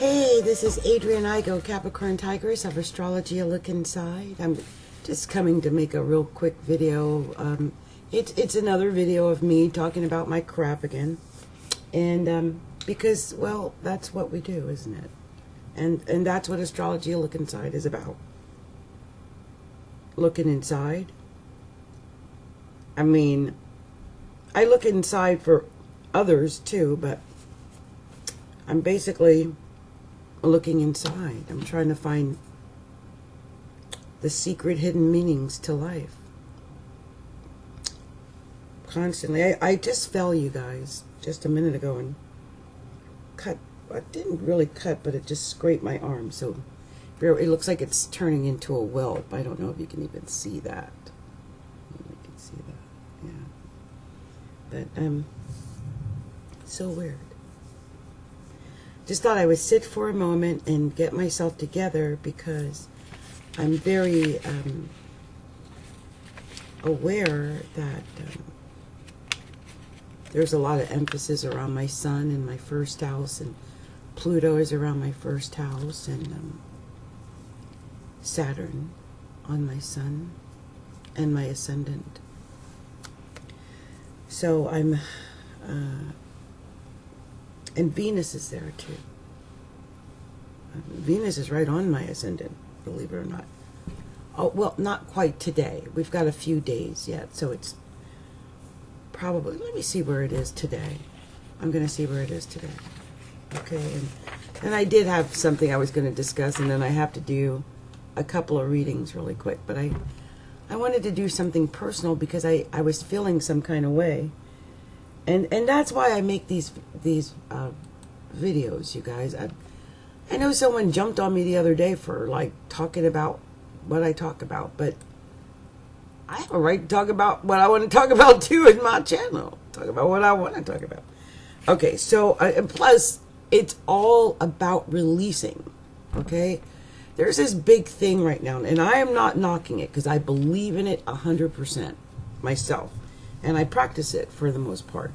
Hey, this is Adrienne Igo, Capricorntigress of Astrology, a look inside. I'm just coming to make a real quick video. It's another video of me talking about my crap again. And because, well, that's what we do, isn't it? And that's what Astrology, a look inside is about. Looking inside. I mean, I look inside for others too, but I'm basically looking inside. I'm trying to find the secret hidden meanings to life. Constantly. I just fell, you guys, just a minute ago and cut. I didn't really cut, but it just scraped my arm. So it looks like it's turning into a welt. I don't know if you can even see that. You can see that, yeah. But so weird. Just thought I would sit for a moment and get myself together because I'm very aware that there's a lot of emphasis around my sun in my first house, and Pluto is around my first house, and Saturn on my sun and my ascendant. So I'm and Venus is there too. Venus is right on my ascendant, believe it or not. Oh, well, not quite today. We've got a few days yet, so it's probably, let me see where it is today. I'm going to see where it is today. Okay, and I did have something I was going to discuss, and then I have to do a couple of readings really quick, but I wanted to do something personal because I was feeling some kind of way. And that's why I make these videos, you guys. I know someone jumped on me the other day for like talking about what I talk about, but I have a right to talk about what I want to talk about too in my channel. Talk about what I want to talk about. Okay, so and plus it's all about releasing. Okay, there's this big thing right now, and I am not knocking it because I believe in it 100% myself. And I practice it for the most part,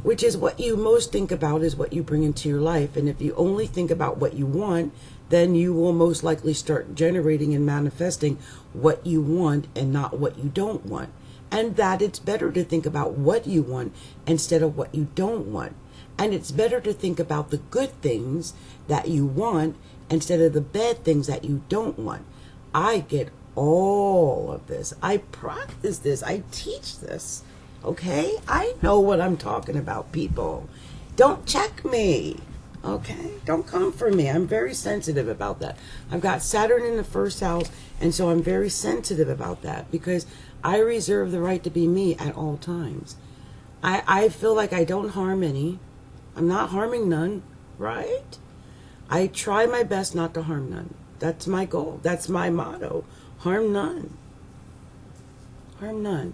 which is what you most think about is what you bring into your life. And if you only think about what you want, then you will most likely start generating and manifesting what you want and not what you don't want. And that it's better to think about what you want instead of what you don't want. And it's better to think about the good things that you want instead of the bad things that you don't want. I get all of this. I practice this. I teach this. Okay, I know what I'm talking about, people. Don't check me. Okay, don't come for me. I'm very sensitive about that. I've got Saturn in the first house, and so I'm very sensitive about that because I reserve the right to be me at all times. I feel like I don't harm any. I'm not harming none, right? I try my best not to harm none. That's my goal. That's my motto. Harm none. Harm none.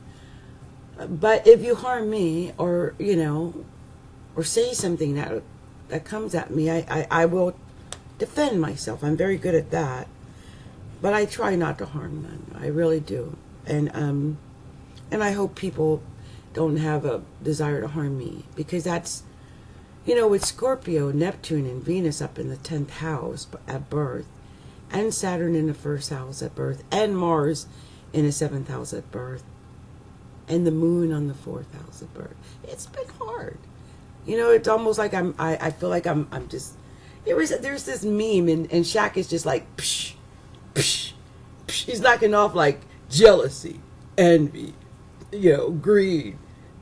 But if you harm me, or you know, or say something that comes at me, I will defend myself. I'm very good at that, but I try not to harm none. I really do, and I hope people don't have a desire to harm me, because that's, you know, with Scorpio, Neptune, and Venus up in the 10th house at birth, and Saturn in the first house at birth, and Mars in the 7th house at birth, and the moon on the 4th house of birth. It's been hard. You know, it's almost like I feel like I'm just, there's this meme, and Shaq is just like, psh, psh, psh. He's knocking off like jealousy, envy, you know, greed,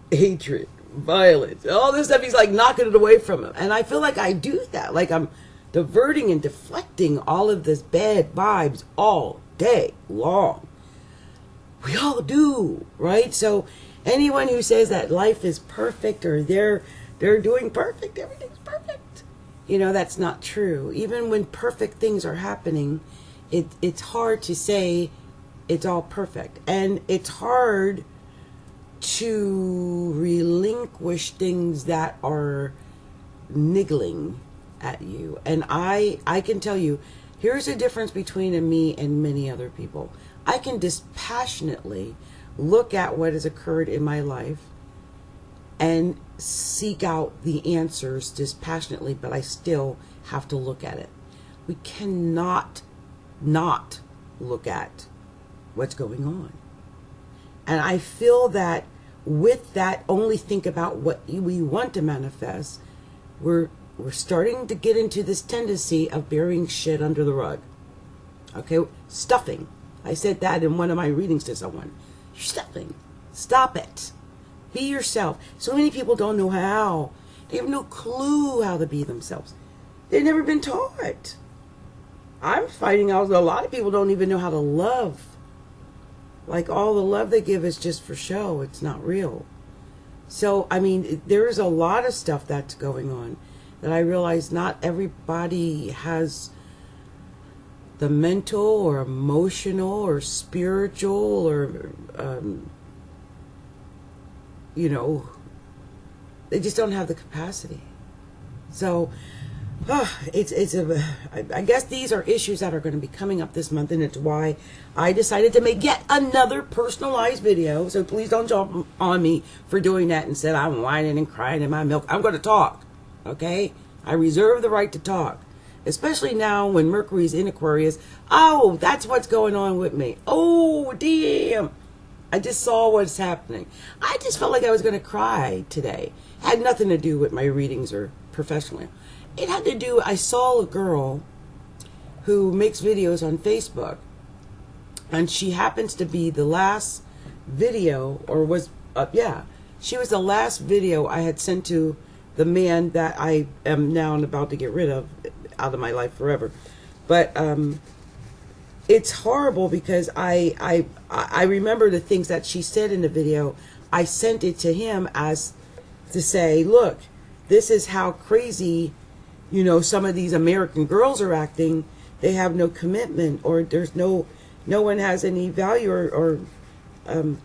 hatred, violence, all this stuff. He's like knocking it away from him. And I feel like I do that. Like I'm diverting and deflecting all of this bad vibes all day long. We all do, right? So anyone who says that life is perfect or they're doing perfect, everything's perfect, you know, that's not true. Even when perfect things are happening, it's hard to say it's all perfect. And it's hard to relinquish things that are niggling at you. And I can tell you, here's a difference between me and many other people. I can dispassionately look at what has occurred in my life and seek out the answers dispassionately, but I still have to look at it. We cannot not look at what's going on. And I feel that with that, only think about what we want to manifest, we're starting to get into this tendency of burying shit under the rug. Okay, stuffing. I said that in one of my readings to someone. You're stuffing. Stop it. Be yourself. So many people don't know how. They have no clue how to be themselves. They've never been taught. I'm finding out that a lot of people don't even know how to love. Like, all the love they give is just for show. It's not real. So, I mean, there's a lot of stuff that's going on that I realize not everybody has the mental or emotional or spiritual or, you know, they just don't have the capacity. So, I guess these are issues that are going to be coming up this month, and it's why I decided to make yet another personalized video. So please don't jump on me for doing that and said I'm whining and crying in my milk. I'm going to talk, okay? I reserve the right to talk, especially now when Mercury's in Aquarius. Oh, that's what's going on with me. Oh, damn. I just saw what's happening. I just felt like I was going to cry today. It had nothing to do with my readings or professionally. It had to do, I saw a girl who makes videos on Facebook, and she happens to be the last video, or was, she was the last video I had sent to the man that I am now about to get rid of out of my life forever. But it's horrible because I remember the things that she said in the video. I sent it to him as to say, look, this is how crazy, you know, some of these American girls are acting. They have no commitment, or there's no one has any value, or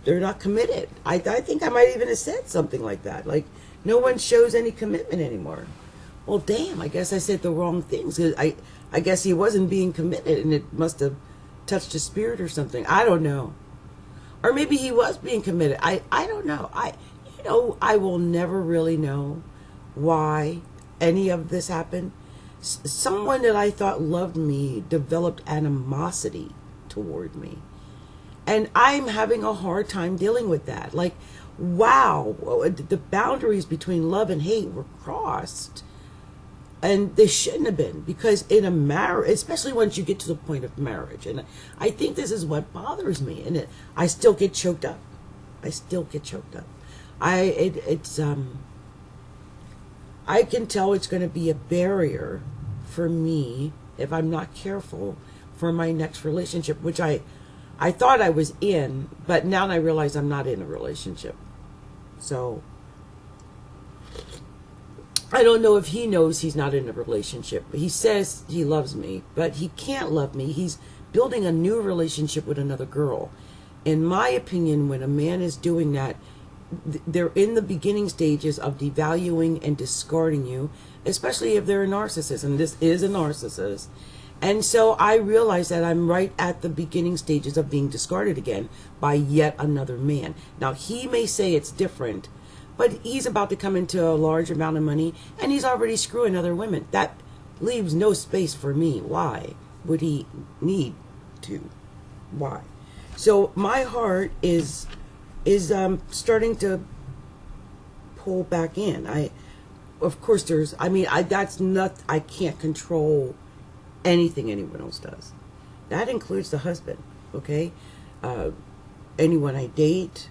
they're not committed. I think I might even have said something like that. Like, no one shows any commitment anymore. Well, damn, I guess I said the wrong things. I guess he wasn't being committed, and it must have touched his spirit or something. I don't know. Or maybe he was being committed. I don't know. I will never really know why any of this happened. Someone that I thought loved me developed animosity toward me. And I'm having a hard time dealing with that. Like, wow, the boundaries between love and hate were crossed. And they shouldn't have been, because in a marriage, especially once you get to the point of marriage, and I think this is what bothers me, and I still get choked up. I still get choked up. I can tell it's going to be a barrier for me if I'm not careful for my next relationship, which I thought I was in, but now I realize I'm not in a relationship. So I don't know if he knows he's not in a relationship. He says he loves me, but he can't love me. He's building a new relationship with another girl. In my opinion, when a man is doing that, they're in the beginning stages of devaluing and discarding you, especially if they're a narcissist, and this is a narcissist. And so I realize that I'm right at the beginning stages of being discarded again by yet another man. Now, he may say it's different, but he's about to come into a large amount of money, and he's already screwing other women. That leaves no space for me. Why would he need to? Why? So my heart is starting to pull back in. Of course, that's not, I can't control anything anyone else does. That includes the husband, okay? Anyone I date,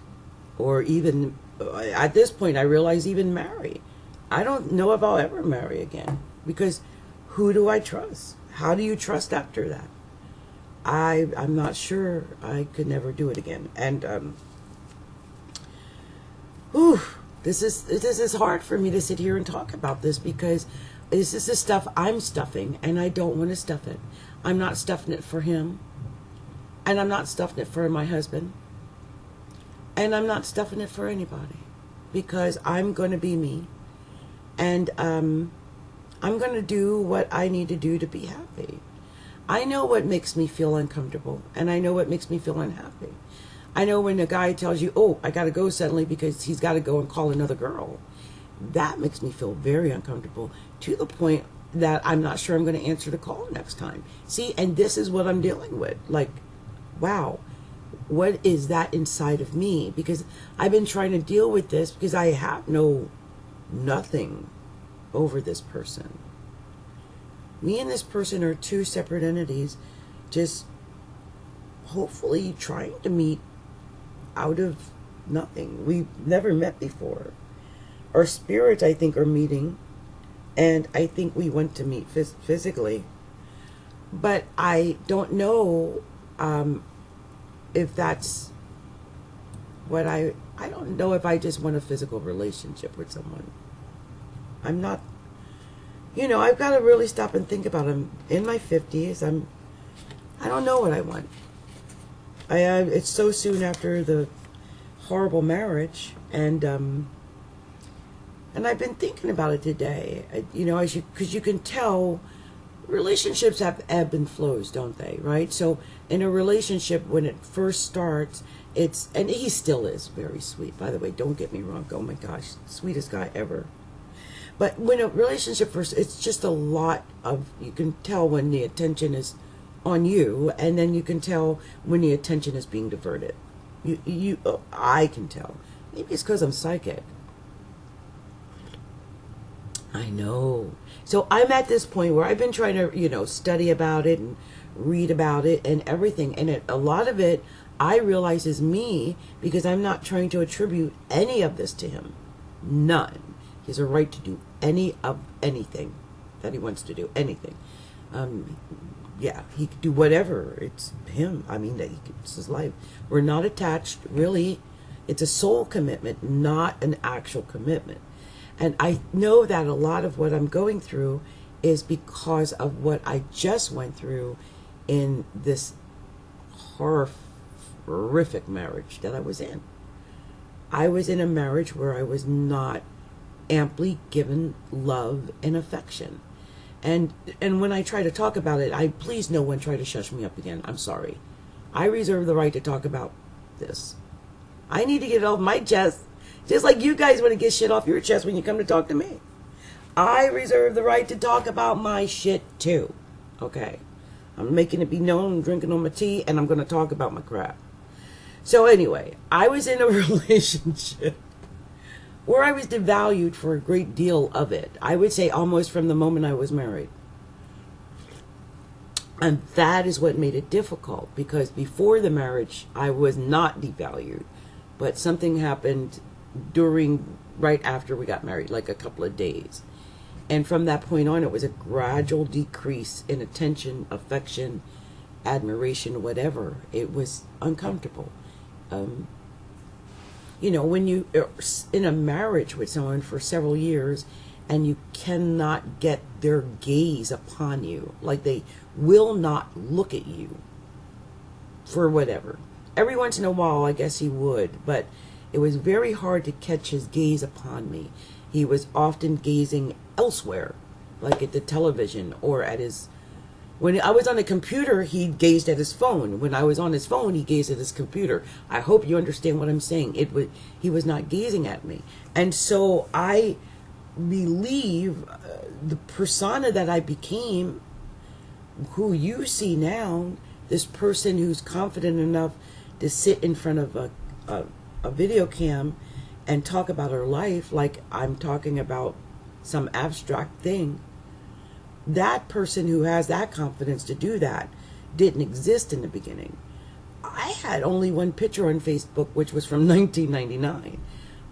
or even, at this point, I realize even marry. I don't know if I'll ever marry again, because who do I trust? How do you trust after that? I'm not sure. I could never do it again. And, this is hard for me to sit here and talk about this, because this is the stuff I'm stuffing, and I don't want to stuff it. I'm not stuffing it for him, and I'm not stuffing it for my husband, and I'm not stuffing it for anybody, because I'm going to be me, and I'm going to do what I need to do to be happy. I know what makes me feel uncomfortable, and I know what makes me feel unhappy. I know when a guy tells you, oh, I got to go suddenly because he's got to go and call another girl. That makes me feel very uncomfortable, to the point that I'm not sure I'm going to answer the call next time. See, and this is what I'm dealing with. Like, wow, what is that inside of me? Because I've been trying to deal with this because I have nothing over this person. Me and this person are two separate entities, just hopefully trying to meet out of nothing. We've never met before. Our spirits, I think, are meeting, and I think we want to meet physically. But I don't know if that's what I don't know if I just want a physical relationship with someone. I'm not, I've got to really stop and think about it. I'm in my 50s. I don't know what I want. It's so soon after the horrible marriage, and I've been thinking about it today. Because you can tell relationships have ebb and flows, don't they? Right? So in a relationship, when it first starts, and he still is very sweet, by the way. Don't get me wrong. Oh my gosh, sweetest guy ever. But when a relationship first, it's just a lot of. You can tell when the attention is on you, and then you can tell when the attention is being diverted. I can tell. Maybe it's because I'm psychic. I know. So I'm at this point where I've been trying to, study about it and read about it and everything. And a lot of it, I realize is me, because I'm not trying to attribute any of this to him. None. He has a right to do anything that he wants to do. Anything. Yeah, he could do whatever. It's him. I mean, it's his life. We're not attached, really. It's a soul commitment, not an actual commitment. And I know that a lot of what I'm going through is because of what I just went through in this horrific marriage that I was in. I was in a marriage where I was not amply given love and affection. And when I try to talk about it, please no one try to shush me up again. I'm sorry. I reserve the right to talk about this. I need to get it off my chest. Just like you guys want to get shit off your chest when you come to talk to me. I reserve the right to talk about my shit too. Okay? I'm making it be known, I'm drinking on my tea, and I'm going to talk about my crap. So anyway, I was in a relationship where I was devalued for a great deal of it. I would say almost from the moment I was married. And that is what made it difficult, because before the marriage, I was not devalued. But something happened right after we got married, like a couple of days. And from that point on, it was a gradual decrease in attention, affection, admiration, whatever. It was uncomfortable. When you are in a marriage with someone for several years and you cannot get their gaze upon you, like they will not look at you for whatever. Every once in a while, I guess he would, but it was very hard to catch his gaze upon me. He was often gazing elsewhere, like at the television or at his... When I was on the computer, he gazed at his phone. When I was on his phone, he gazed at his computer. I hope you understand what I'm saying. He was not gazing at me. And so I believe the persona that I became, who you see now, this person who's confident enough to sit in front of a video cam and talk about her life like I'm talking about some abstract thing. That person who has that confidence to do that didn't exist in the beginning. I had only one picture on Facebook, which was from 1999.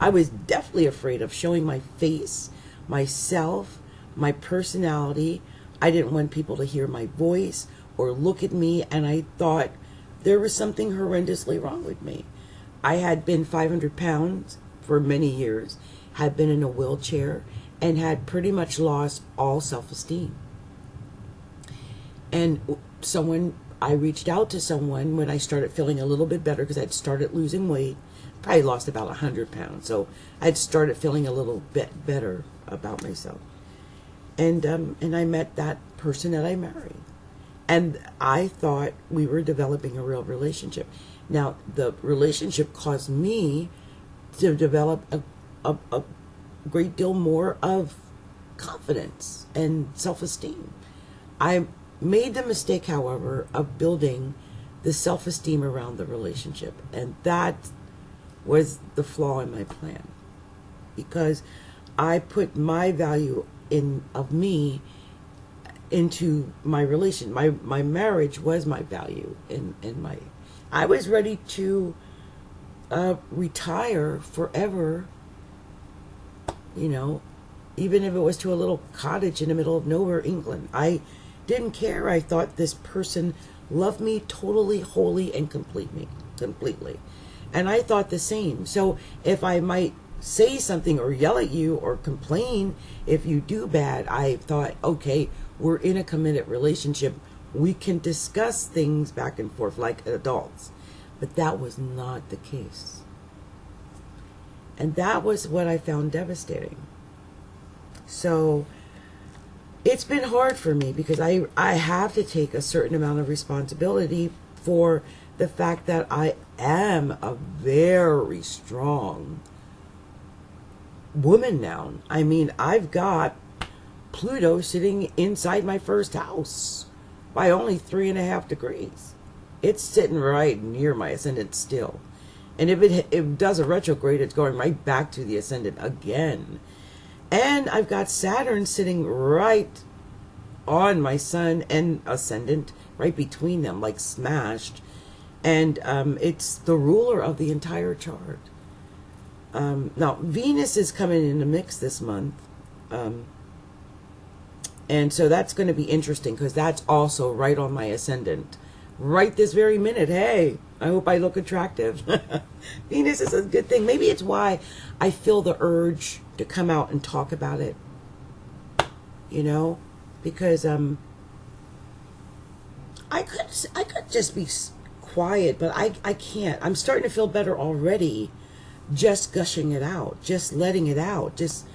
I was definitely afraid of showing my face, myself, my personality. I didn't want people to hear my voice or look at me, and I thought there was something horrendously wrong with me. I had been 500 pounds for many years, had been in a wheelchair, and had pretty much lost all self-esteem. And I reached out to someone when I started feeling a little bit better, because I'd started losing weight. Probably lost about 100 pounds. So I'd started feeling a little bit better about myself. And I met that person that I married. And I thought we were developing a real relationship. Now, the relationship caused me to develop a great deal more of confidence and self-esteem. I made the mistake, however, of building the self-esteem around the relationship, and that was the flaw in my plan, because I put my value of me into my relation. My marriage was my value, and I was ready to retire forever, even if it was to a little cottage in the middle of nowhere, England. I didn't care. I thought this person loved me totally, wholly, and completely. And I thought the same. So if I might say something or yell at you or complain if you do bad, I thought, okay, we're in a committed relationship. We can discuss things back and forth like adults. But that was not the case. And that was what I found devastating. So it's been hard for me, because I have to take a certain amount of responsibility for the fact that I am a very strong woman now. I mean, I've got Pluto sitting inside my first house by only 3.5 degrees. It's sitting right near my ascendant still. And if it does a retrograde, it's going right back to the ascendant again. And I've got Saturn sitting right on my Sun and Ascendant, right between them, like smashed. And it's the ruler of the entire chart. Now, Venus is coming in the mix this month. And so that's going to be interesting, because that's also right on my Ascendant. Right this very minute. Hey, I hope I look attractive. Venus is a good thing. Maybe it's why I feel the urge to come out and talk about it. Because I could just be quiet, but I can't. I'm starting to feel better already, just gushing it out, just letting it out, just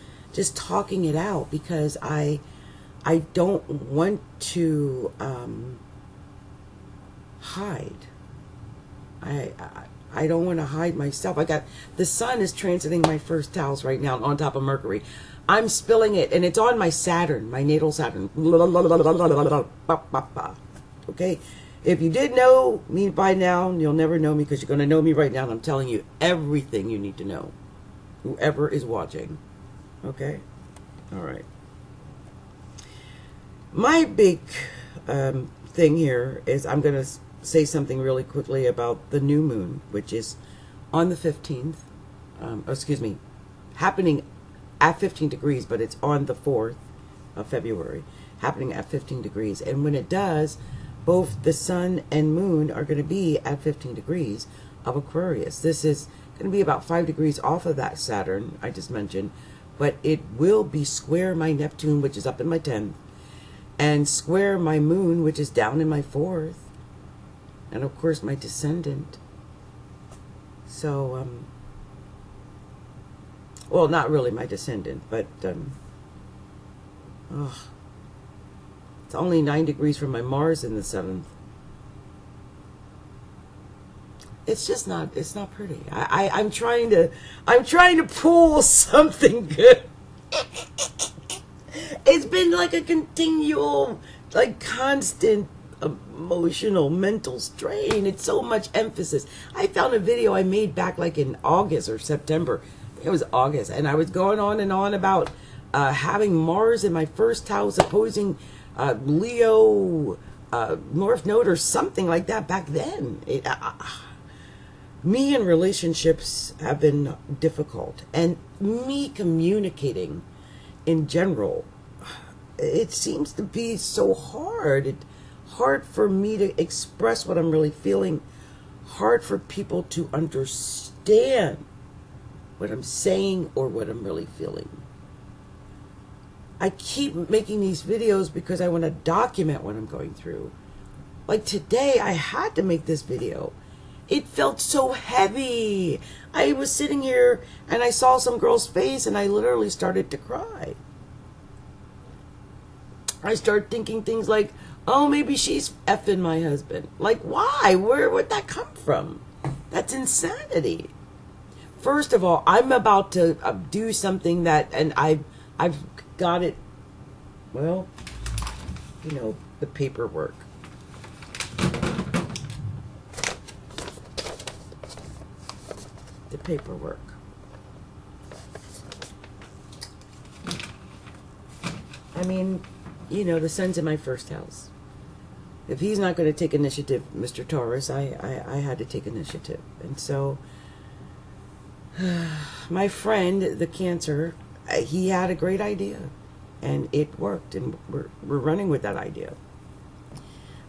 talking it out, because I don't want to hide. I don't want to hide myself. The sun is transiting my first house right now on top of Mercury. I'm spilling it, and it's on my Saturn, my natal Saturn. Okay? If you did know me by now, you'll never know me, because you're going to know me right now, and I'm telling you everything you need to know. Whoever is watching. Okay? All right. My big thing here is I'm going to say something really quickly about the new moon, which is on the 15th. Happening at 15 degrees, but it's on the 4th of February, happening at 15 degrees. And when it does, both the sun and moon are going to be at 15 degrees of Aquarius. This is going to be about 5 degrees off of that Saturn I just mentioned, but it will be square my Neptune, which is up in my 10th, and square my moon, which is down in my 4th, and of course my descendant. So, well, not really my descendant, but it's only 9 degrees from my Mars in the 7th. It's just not, it's not pretty. I'm trying to pull something good. It's been like a continual, like constant emotional, mental strain. It's so much emphasis. I found a video I made back like in August or September. I think it was August. And I was going on and on about having Mars in my first house opposing Leo, North Node or something like that back then. Me and relationships have been difficult. And me communicating in general, it seems to be so hard. It's hard for me to express what I'm really feeling. Hard for people to understand what I'm saying or what I'm really feeling. I keep making these videos because I want to document what I'm going through. Like today, I had to make this video. It felt so heavy. I was sitting here and I saw some girl's face and I literally started to cry. I started thinking things like, oh, maybe she's effing my husband. Like, why? Where would that come from? That's insanity. First of all, I'm about to do something that, and I've got it Well, you know, the paperwork. The paperwork. I mean, you know, the sun's in my first house. If he's not going to take initiative, Mr. Taurus, I had to take initiative. And so, my friend, the Cancer, he had a great idea. And it worked. And we're running with that idea.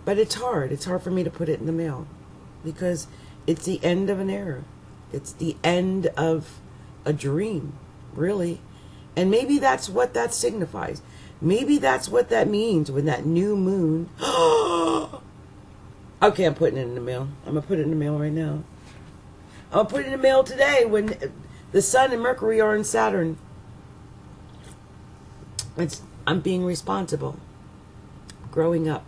But it's hard. It's hard for me to put it in the mail. Because it's the end of an era. It's the end of a dream, really. And maybe that's what that signifies. Maybe that's what that means when that new moon... Okay, I'm putting it in the mail. I'm going to put it in the mail right now. I'll put it in the mail today when the Sun and Mercury are in Saturn. I'm being responsible. Growing up.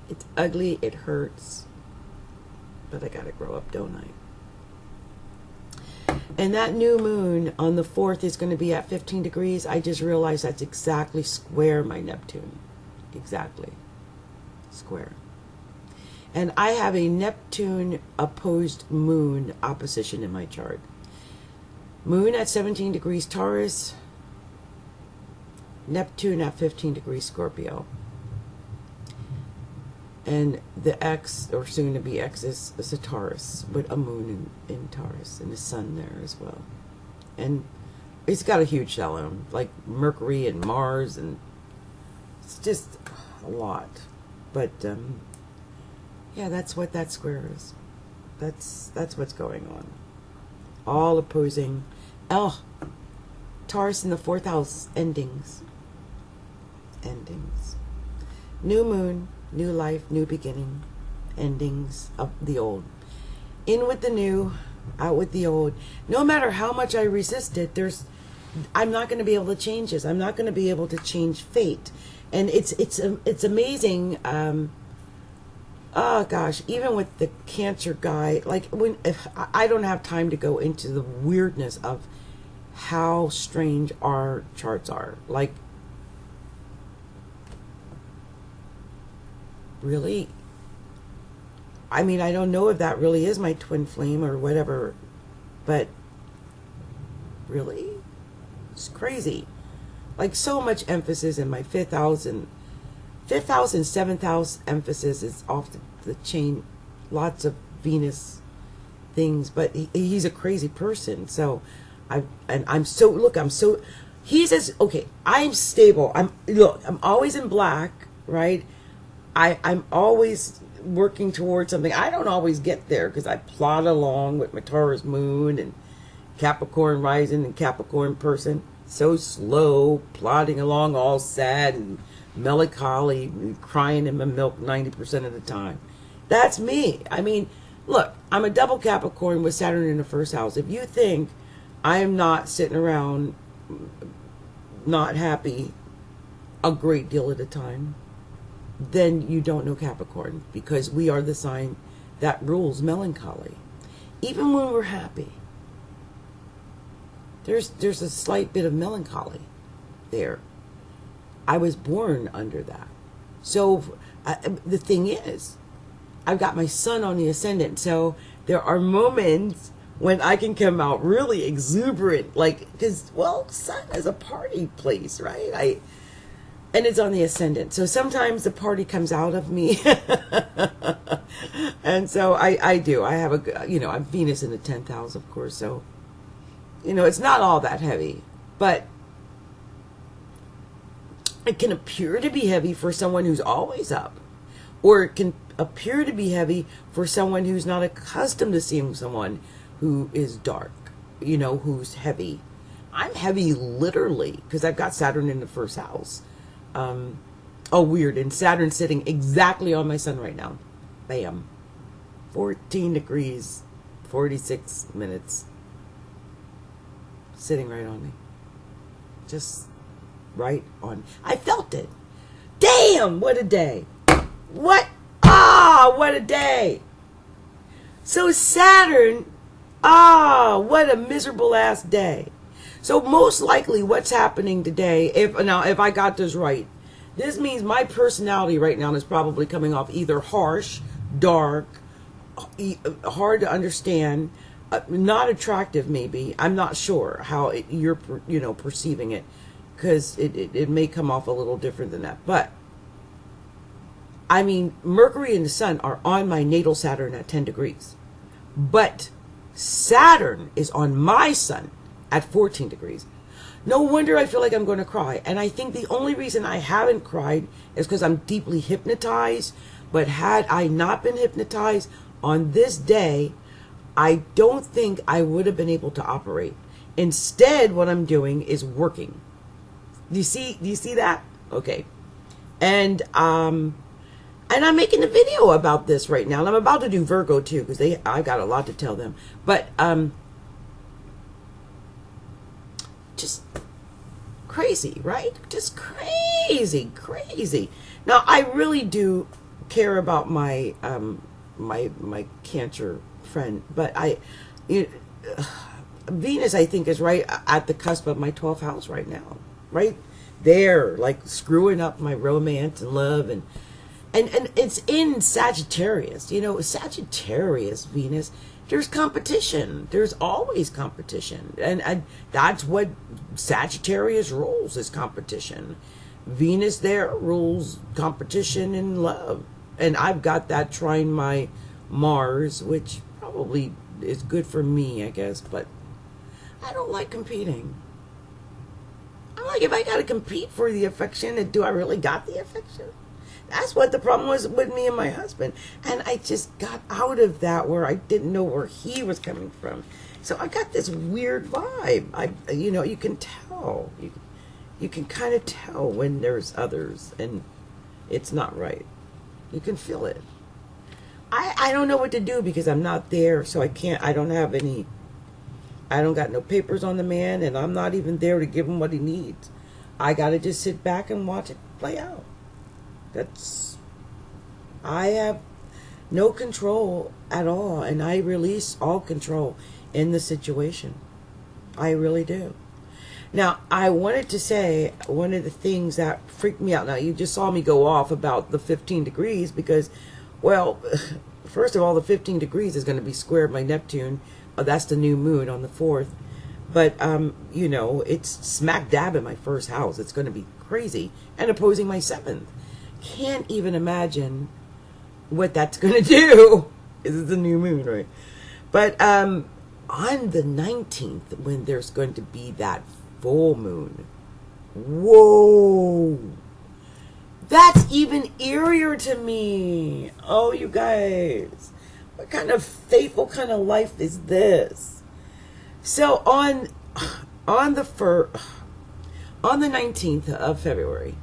It's ugly. It hurts. But I got to grow up, don't I? And that new moon on the 4th is going to be at 15 degrees. I just realized that's exactly square my Neptune. Exactly. Square. And I have a Neptune opposed moon opposition in my chart. Moon at 17 degrees Taurus. Neptune at 15 degrees Scorpio. And the X, or soon to be X, is a Taurus, with a moon in Taurus, and the sun there as well. And it's got a huge shalom, like Mercury and Mars, and it's just a lot. But yeah, that's what that square is. That's what's going on. All opposing. Oh, Taurus in the 4th house, endings. Endings. New moon. New life, new beginning, endings of the old. In with the new, out with the old. No matter how much I resist it, I'm not going to be able to change this. I'm not going to be able to change fate. And it's amazing. Oh gosh, even with the Cancer guy, like if I don't have time to go into the weirdness of how strange our charts are. Like, really, I mean, I don't know if that really is my twin flame or whatever, but really, it's crazy. Like, so much emphasis in my 5th house and 7th house emphasis is off the chain. Lots of Venus things, but he's a crazy person. So I'm so he says, okay, I'm stable. I'm always in black, right? I'm always working towards something. I don't always get there because I plod along with my Taurus moon and Capricorn rising and Capricorn person. So slow, plodding along, all sad and melancholy, crying in my milk 90% of the time. That's me. I mean, look, I'm a double Capricorn with Saturn in the 1st house. If you think I am not sitting around not happy a great deal of the time, then you don't know Capricorn, because we are the sign that rules melancholy. Even when we're happy, there's a slight bit of melancholy there. I was born under that. So the thing is, I've got my Sun on the Ascendant, so there are moments when I can come out really exuberant, like, because, well, Sun is a party place, right? And it's on the Ascendant. So sometimes the party comes out of me. And so I do. I have I'm Venus in the 10th house, of course. So, it's not all that heavy. But it can appear to be heavy for someone who's always up. Or it can appear to be heavy for someone who's not accustomed to seeing someone who is dark, who's heavy. I'm heavy literally because I've got Saturn in the 1st house. Weird. And Saturn sitting exactly on my Sun right now. Bam. 14 degrees, 46 minutes. Sitting right on me. Just right on. I felt it. Damn, what a day. What a day. So Saturn, what a miserable ass day. So most likely what's happening today, if I got this right, this means my personality right now is probably coming off either harsh, dark, hard to understand, not attractive maybe. I'm not sure how you're perceiving it, because it may come off a little different than that. But I mean, Mercury and the Sun are on my natal Saturn at 10 degrees. But Saturn is on my Sun at 14 degrees. No wonder I feel like I'm going to cry. And I think the only reason I haven't cried is because I'm deeply hypnotized. But had I not been hypnotized on this day, I don't think I would have been able to operate. Instead, what I'm doing is working. Do you see that? Okay. And I'm making a video about this right now. And I'm about to do Virgo too, because I got a lot to tell them. But just crazy, right? Just crazy. Now, I really do care about my my Cancer friend, but Venus, I think, is right at the cusp of my 12th house right now, right there, like screwing up my romance and love, and it's in Sagittarius. Sagittarius Venus, there's competition. There's always competition, and that's what Sagittarius rules, is competition. Venus there rules competition and love, and I've got that trine my Mars, which probably is good for me, I guess, but I don't like competing. I'm like, if I gotta compete for the affection, do I really got the affection? That's what the problem was with me and my husband. And I just got out of that, where I didn't know where he was coming from. So I got this weird vibe. You can tell. You can kind of tell when there's others and it's not right. You can feel it. I don't know what to do, because I'm not there, so I don't got no papers on the man, and I'm not even there to give him what he needs. I gotta just sit back and watch it play out. I have no control at all, and I release all control in the situation. I really do. Now, I wanted to say one of the things that freaked me out. Now, you just saw me go off about the 15 degrees because, well, first of all, the 15 degrees is going to be squared by Neptune. That's the new moon on the 4th. But, it's smack dab in my first house. It's going to be crazy. And opposing my 7th. Can't even imagine what that's going to do. This is the new moon, right? But on the 19th, when there's going to be that full moon, whoa, that's even eerier to me. Oh, you guys, what kind of faithful kind of life is this? So on the 19th of February,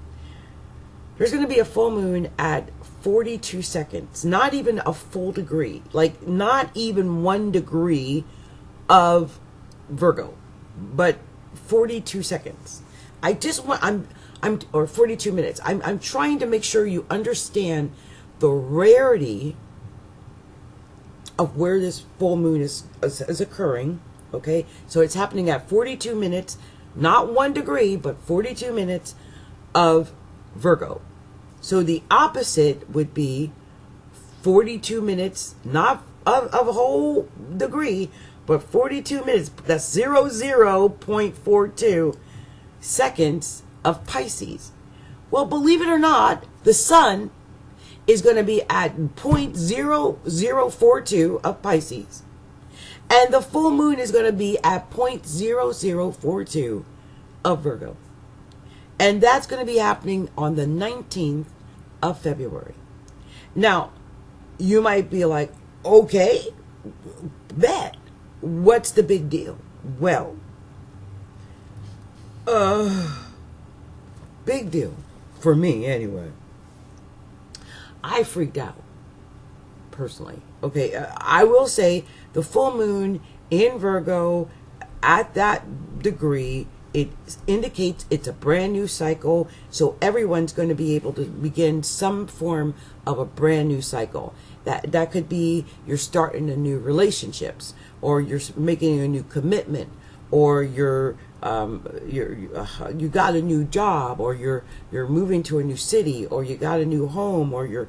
there's going to be a full moon at 42 seconds. Not even a full degree. Like, not even 1 degree of Virgo. But 42 seconds. Or 42 minutes. I'm trying to make sure you understand the rarity of where this full moon is occurring. Okay? So it's happening at 42 minutes. Not 1 degree, but 42 minutes of Virgo. So the opposite would be 42 minutes, not of a whole degree, but 42 minutes. That's 0.42 seconds of Pisces. Well, believe it or not, the sun is going to be at 0.0042 of Pisces. And the full moon is going to be at 0.0042 of Virgo. And that's going to be happening on the 19th of February. Now, you might be like, okay, bet. What's the big deal? Well, big deal. For me, anyway. I freaked out. Personally. Okay, I will say the full moon in Virgo at that degree, it indicates it's a brand new cycle, so everyone's going to be able to begin some form of a brand new cycle. That could be you're starting a new relationships, or you're making a new commitment, or you're you got a new job, or you're moving to a new city, or you got a new home, or you're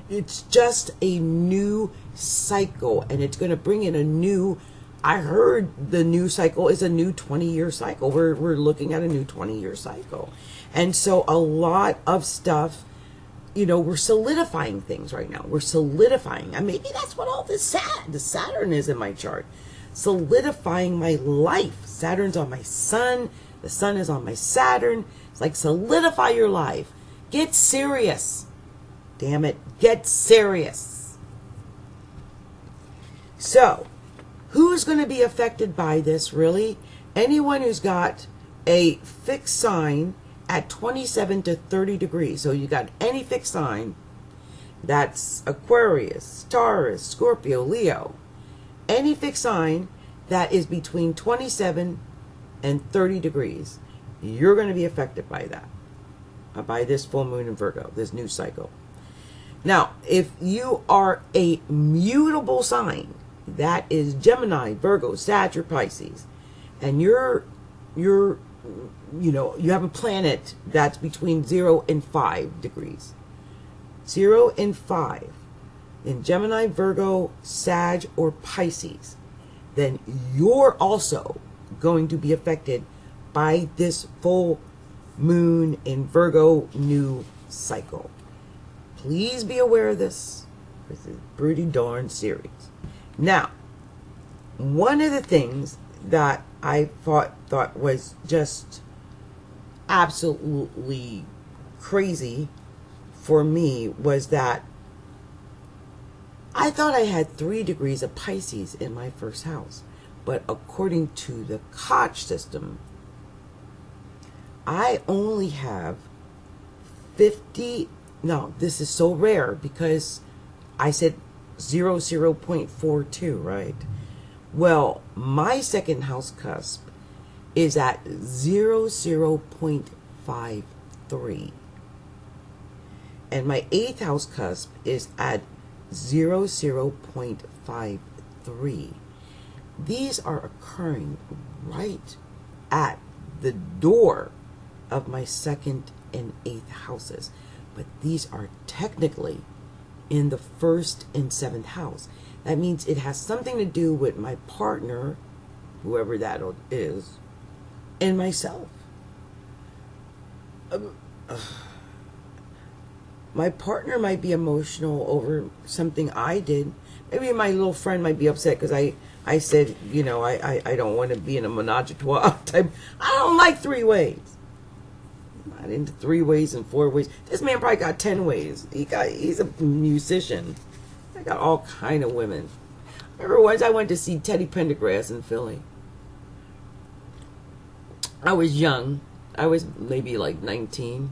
it's just a new cycle, and it's going to bring in a new. I heard the new cycle is a new 20-year cycle. We're looking at a new 20-year cycle, and so a lot of stuff, we're solidifying things right now. We're solidifying, and maybe that's what all this the Saturn is in my chart, solidifying my life. Saturn's on my Sun. The Sun is on my Saturn. It's like solidify your life. Get serious. Damn it, get serious. So, who's going to be affected by this, really? Anyone who's got a fixed sign at 27 to 30 degrees. So you got any fixed sign, that's Aquarius, Taurus, Scorpio, Leo. Any fixed sign that is between 27 and 30 degrees, you're going to be affected by that, by this full moon in Virgo, this new cycle. Now, if you are a mutable sign, that is Gemini, Virgo, Sag, or Pisces, and you have a planet that's between 0 and 5 degrees. 0 and 5 in Gemini, Virgo, Sag, or Pisces, then you're also going to be affected by this full moon in Virgo new cycle. Please be aware of this. This is pretty darn serious. Now, one of the things that I thought was just absolutely crazy for me was that I thought I had 3 degrees of Pisces in my first house. But according to the Koch system, I only have 50. No, this is so rare because I said 0.42, right? Well, my second house cusp is at 0.53. And my 8th house cusp is at 0.53. These are occurring right at the door of my 2nd and 8th houses. But these are technically in the 1st and 7th house. That means it has something to do with my partner, whoever that is, and myself. My partner might be emotional over something I did. Maybe my little friend might be upset because I said, I don't want to be in a menage a trois type. I don't like 3 ways. Not into 3 ways and 4 ways. This man probably got 10 ways. He's a musician. I got all kind of women. Remember once I went to see Teddy Pendergrass in Philly. I was young. I was maybe like 19.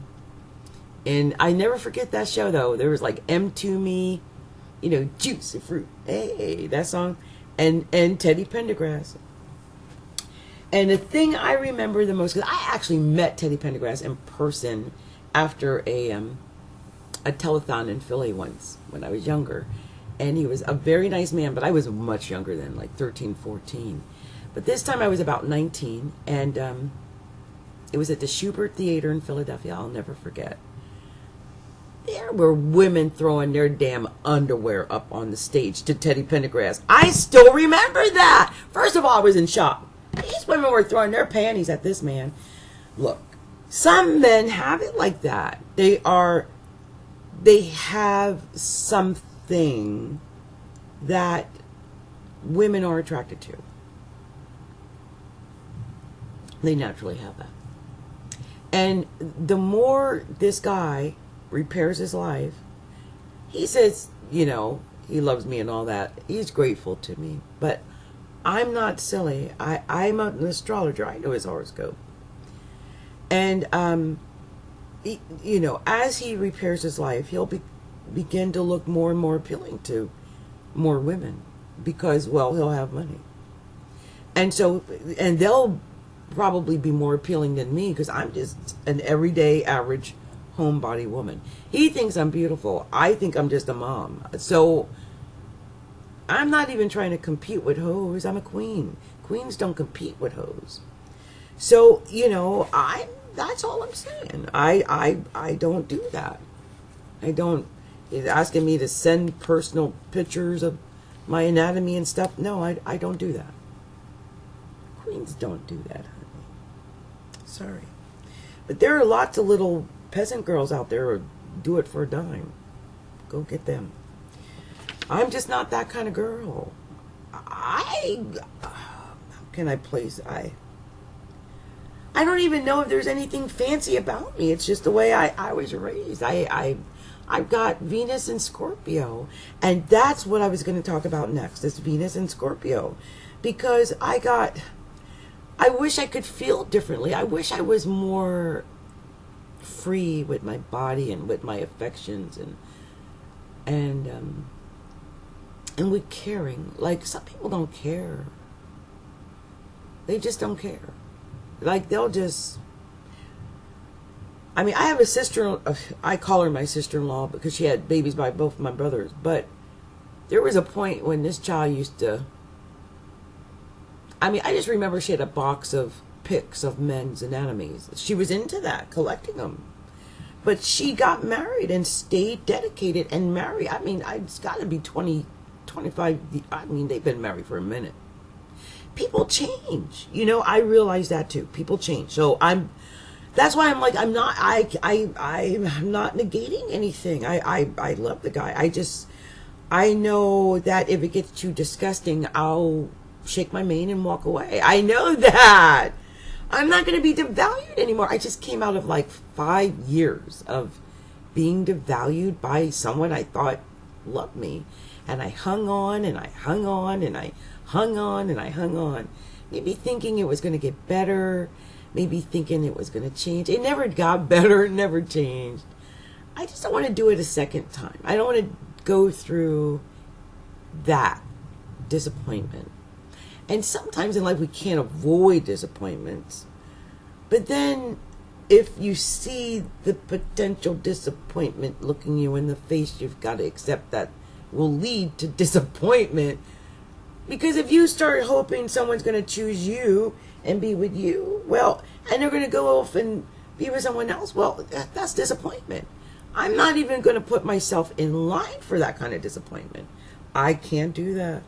And I never forget that show though. There was like M to Me, Juicy Fruit. Hey, that song. And Teddy Pendergrass. And the thing I remember the most, because I actually met Teddy Pendergrass in person after a telethon in Philly once when I was younger. And he was a very nice man, but I was much younger then, like 13, 14. But this time I was about 19, and it was at the Schubert Theater in Philadelphia. I'll never forget. There were women throwing their damn underwear up on the stage to Teddy Pendergrass. I still remember that. First of all, I was in shock. These women were throwing their panties at this man. Look, some men have it like that. They have something that women are attracted to. They naturally have that. And the more this guy repairs his life, he says, he loves me and all that. He's grateful to me. But I'm not silly. I'm an astrologer. I know his horoscope. And, as he repairs his life, he'll begin to look more and more appealing to more women because, he'll have money. And so, and they'll probably be more appealing than me because I'm just an everyday average homebody woman. He thinks I'm beautiful. I think I'm just a mom. So I'm not even trying to compete with hoes. I'm a queen. Queens don't compete with hoes. So, that's all I'm saying. I don't do that. I don't. It's asking me to send personal pictures of my anatomy and stuff. No, I don't do that. Queens don't do that, honey. Sorry. But there are lots of little peasant girls out there who do it for a dime. Go get them. I'm just not that kind of girl. How can I place? I don't even know if there's anything fancy about me. It's just the way I was raised. I've got Venus and Scorpio. And that's what I was going to talk about next. Is Venus and Scorpio. Because I wish I could feel differently. I wish I was more free with my body and with my affections and with caring. Like, some people don't care. They just don't care. Like, they'll just... I mean, I have a sister... I call her my sister-in-law because she had babies by both of my brothers. But there was a point when this child used to... I mean, I just remember she had a box of pics of men's anatomies. She was into that, collecting them. But she got married and stayed dedicated and married. I mean, it's got to be 20, 25... I mean, they've been married for a minute. People change. I realize that too. People change. So that's why I'm like, I'm not negating anything. I love the guy. I know that if it gets too disgusting, I'll shake my mane and walk away. I know that. I'm not going to be devalued anymore. I just came out of like 5 years of being devalued by someone I thought loved me. And I hung on and I hung on and I hung on and I hung on. Maybe thinking it was going to get better. Maybe thinking it was going to change. It never got better. It never changed. I just don't want to do it a second time. I don't want to go through that disappointment. And sometimes in life we can't avoid disappointments. But then if you see the potential disappointment looking you in the face, you've got to accept that will lead to disappointment. Because if you start hoping someone's going to choose you and be with you, well, and they're going to go off and be with someone else, well, that's disappointment. I'm not even going to put myself in line for that kind of disappointment. I can't do that.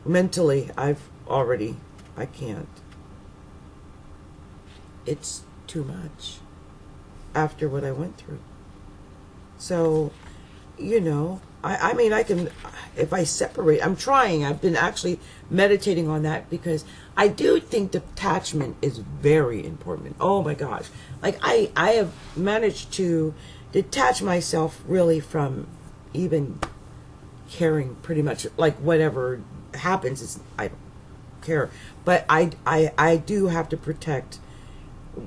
Mentally, I can't. It's too much after what I went through. So, I mean, I can, if I separate, I'm trying. I've been actually meditating on that because I do think detachment is very important. Oh my gosh. Like, I have managed to detach myself really from even caring pretty much. Like, whatever happens, I don't care. But I do have to protect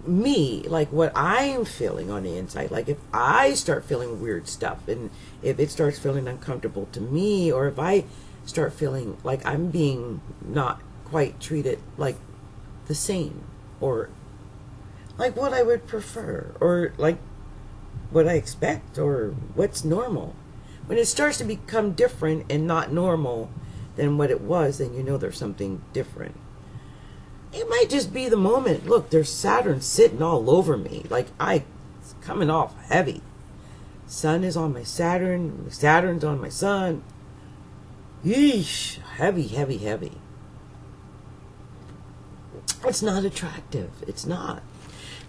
me, like what I'm feeling on the inside. Like, if I start feeling weird stuff and if it starts feeling uncomfortable to me, or if I start feeling like I'm being not quite treated like the same, or like what I would prefer, or like what I expect, or what's normal, when it starts to become different and not normal than what it was, then there's something different. It might just be the moment. Look, there's Saturn sitting all over me. Like, it's coming off heavy. Sun is on my Saturn. Saturn's on my Sun. Yeesh. Heavy, heavy, heavy. It's not attractive. It's not.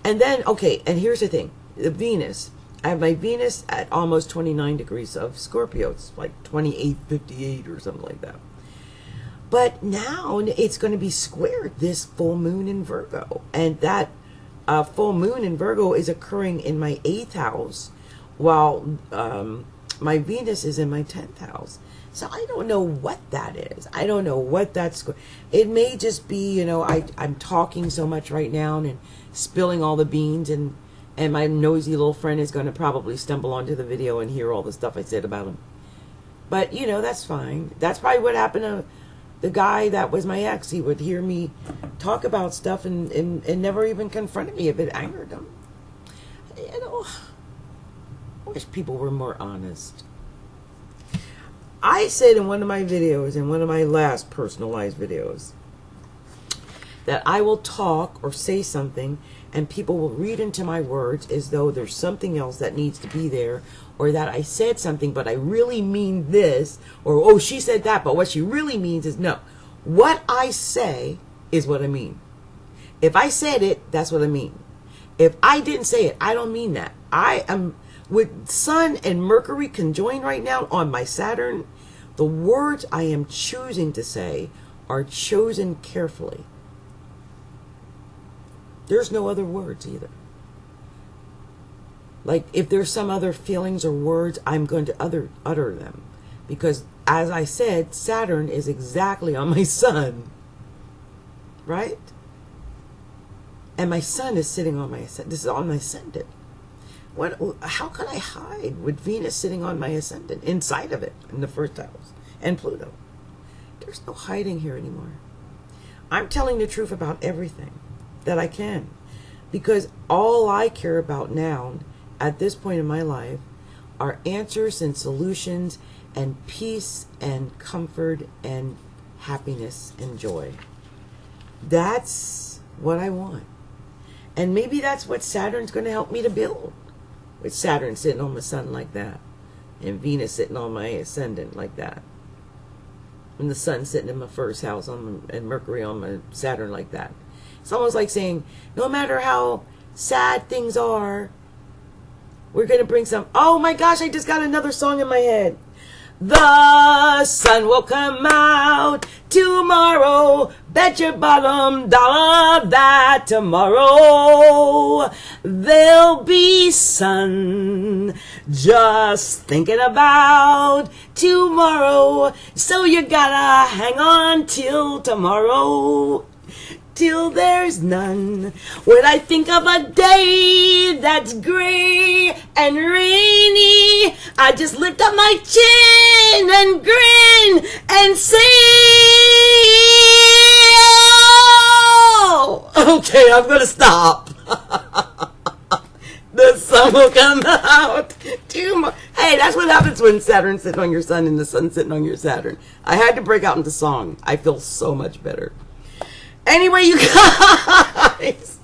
And then, okay, and here's the thing. The Venus. I have my Venus at almost 29 degrees of Scorpio. It's like 28, or something like that. But now it's going to be squared this full moon in Virgo. And that full moon in Virgo is occurring in my 8th house, while my Venus is in my 10th house. So I don't know what that is. I don't know what that's... It may just be, I'm talking so much right now and spilling all the beans, and my nosy little friend is going to probably stumble onto the video and hear all the stuff I said about him. But, that's fine. That's probably what happened to the guy that was my ex. He would hear me talk about stuff and never even confronted me if it angered him. I wish people were more honest. I said in one of my videos, in one of my last personalized videos, that I will talk or say something and people will read into my words as though there's something else that needs to be there, or that I said something but I really mean this, or oh, she said that but what she really means is no. What I say is what I mean. If I said it, that's what I mean. If I didn't say it, I don't mean that. I am, with Sun and Mercury conjoined right now on my Saturn, the words I am choosing to say are chosen carefully. There's no other words either. Like, if there's some other feelings or words, I'm going to utter them. Because, as I said, Saturn is exactly on my Sun. Right? And my Sun is sitting on my Ascendant. This is on my Ascendant. How can I hide with Venus sitting on my Ascendant, inside of it, in the first house, and Pluto? There's no hiding here anymore. I'm telling the truth about everything that I can. Because all I care about now, at this point in my life, are answers and solutions and peace and comfort and happiness and joy. That's what I want. And maybe that's what Saturn's going to help me to build. With Saturn sitting on my Sun like that. And Venus sitting on my Ascendant like that. And the Sun sitting in my first house and Mercury on my Saturn like that. It's almost like saying, no matter how sad things are, we're going to bring some... Oh my gosh, I just got another song in my head. The sun will come out tomorrow. Bet your bottom dollar that tomorrow there'll be sun. Just thinking about tomorrow. So you gotta hang on till tomorrow. Till there's none. When I think of a day that's gray and rainy, I just lift up my chin and grin and say, oh! Okay, I'm gonna stop. The sun will come out tomorrow. Hey, that's what happens when Saturn's sitting on your Sun and the Sun's sitting on your Saturn. I had to break out into song. I feel so much better. Anyway, you guys.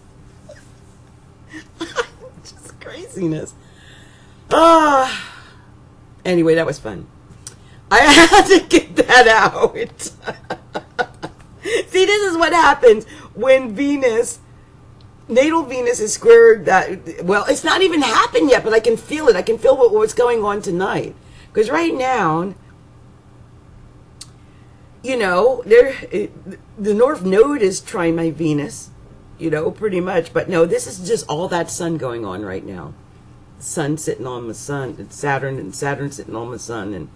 Just craziness. Anyway, that was fun. I had to get that out. See, this is what happens when Venus, natal Venus is squared that, well, it's not even happened yet, but I can feel it. I can feel what's going on tonight. Because right now, you know, the North Node is trying my Venus, you know, pretty much. But no, this is just all that Sun going on right now. Sun sitting on the Sun, and Saturn sitting on the Sun, and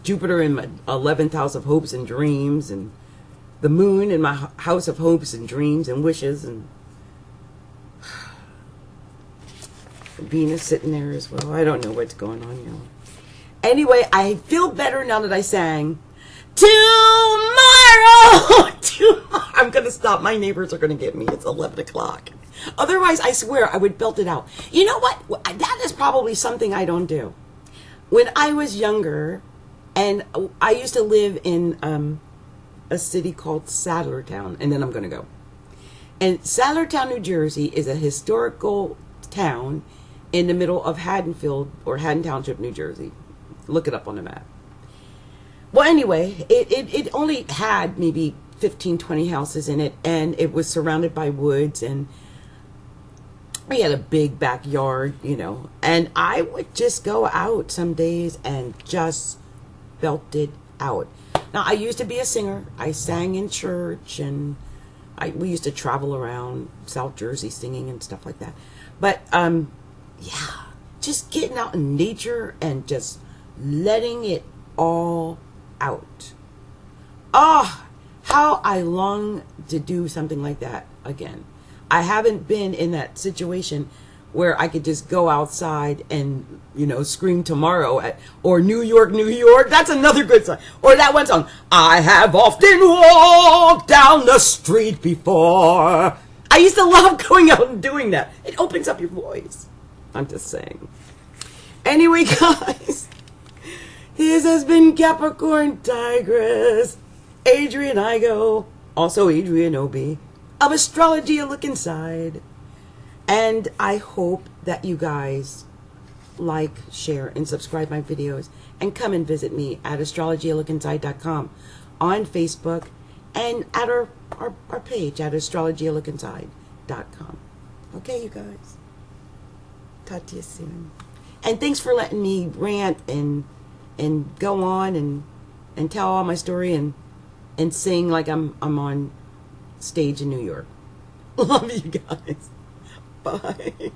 Jupiter in my 11th house of hopes and dreams, and the Moon in my house of hopes and dreams and wishes, and Venus sitting there as well. I don't know what's going on, you know. Anyway, I feel better now that I sang tomorrow. I'm going to stop. My neighbors are going to get me. It's 11 o'clock. Otherwise, I swear, I would belt it out. You know what? That is probably something I don't do. When I was younger, and I used to live in a city called Saddlertown, and then I'm going to go. And Saddlertown, New Jersey is a historical town in the middle of Haddonfield, or Haddon Township, New Jersey. Look it up on the map. Well, anyway, it only had maybe 15, 20 houses in it, and it was surrounded by woods, and we had a big backyard, you know, and I would just go out some days and just belt it out. Now, I used to be a singer. I sang in church, and we used to travel around South Jersey singing and stuff like that. But, yeah, just getting out in nature and just letting it all out. Oh, how I long to do something like that again. I haven't been in that situation where I could just go outside and, you know, scream tomorrow or New York, New York. That's another good song. Or that one song, I have often walked down the street before. I used to love going out and doing that. It opens up your voice. I'm just saying. Anyway, guys, this has been Capricorntigress, Adrian Igo, also Adrian Obi. of Astrology, a look inside. And I hope that you guys like, share, and subscribe my videos, and come and visit me at astrologyalookinside.com on Facebook, and at our page at astrologyalookinside.com. Okay, you guys. Talk to you soon. And thanks for letting me rant and go on and tell all my story and sing like I'm on stage in New York. Love you guys. Bye.